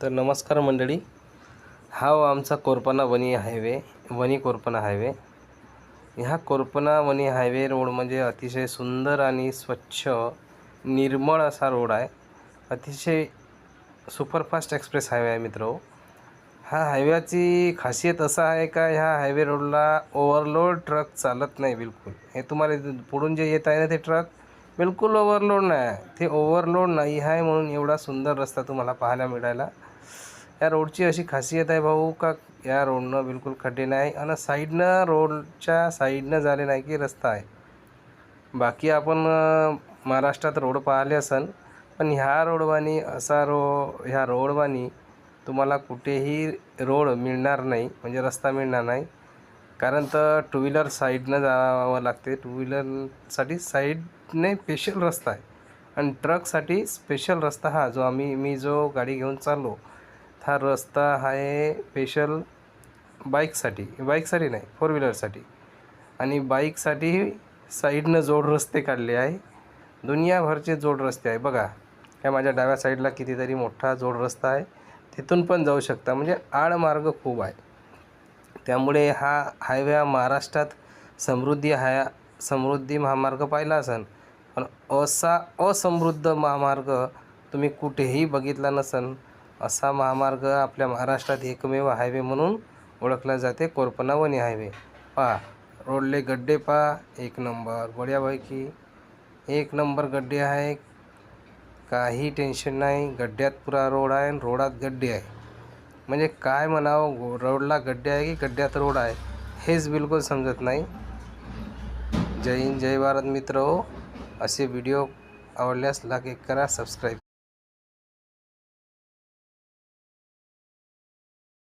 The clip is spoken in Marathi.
तर नमस्कार मंडळी, हा आमचा कोरपणा वणी हायवे, वणी कोरपणा हायवे. ह्या कोरपणा वणी हायवे रोड म्हणजे अतिशय सुंदर आणि स्वच्छ निर्मळ असा रोड आहे. अतिशय सुपरफास्ट एक्सप्रेस हायवे आहे मित्रो. हा हायवेची खासियत असा आहे का ह्या हायवे रोडला ओव्हरलोड ट्रक चालत नाही बिलकुल. हे तुम्हाला पुढून जे येत आहे ना ते ट्रक बिलकुल ओव्हरलोड नाही आहे. ते ओव्हरलोड नाही आहे म्हणून एवढा सुंदर रस्ता तुम्हाला पाहायला मिळाला. या रोडची अशी खासियत आहे भाऊ का या रोडनं बिलकुल खड्डे नाही आणि साईडनं रोडच्या साईडनं झाले नाही की रस्ता आहे. बाकी आपण महाराष्ट्रात रोड पाहिले असन, पण ह्या रोडवानी असा ह्या रोडवानी तुम्हाला कुठेही रोड मिळणार नाही, म्हणजे रस्ता मिळणार नाही. कारण तर टू व्हीलर साईडनं जावं लागते. टू व्हीलरसाठी साईडने स्पेशल रस्ता आहे आणि ट्रकसाठी स्पेशल रस्ता हा जो मी जो गाडी घेऊन चाललो हा रस्ता आहे स्पेशल बाईकसाठी नाही, फोर व्हीलरसाठी. आणि बाईकसाठी साईडनं जोड रस्ते काढले आहे. दुनियाभरचे जोड रस्ते आहे बघा. ह्या माझ्या डाव्या साईडला कितीतरी मोठा जोड रस्ता आहे, तिथून पण जाऊ शकता. म्हणजे आडमार्ग खूप आहे. त्यामुळे हा हायवे हा महाराष्ट्रात समृद्धी महामार्ग पाहिला असेल, पण असा असमृद्ध महामार्ग तुम्ही कुठेही बघितला नसेल. असा महामार्ग आपल्या महाराष्ट्रात एकमेव हायवे म्हणून ओळखला जाते, कोरपणा वणी हायवे. पहा रोडले गड्डे, पहा एक नंबर बढियापैकी एक नंबर गड्डे आहे. काही टेन्शन नाही. गड्ड्यात पुरा रोड आहे आणि रोडात गड्डे आहे. म्हणजे काय म्हणावं, रोडला गड्डे आहे की गड्ड्यात रोड आहे हेच बिलकुल समजत नाही. जय हिंद, जय भारत मित्र. असे व्हिडिओ आवडल्यास लाईक करा, सबस्क्राईब.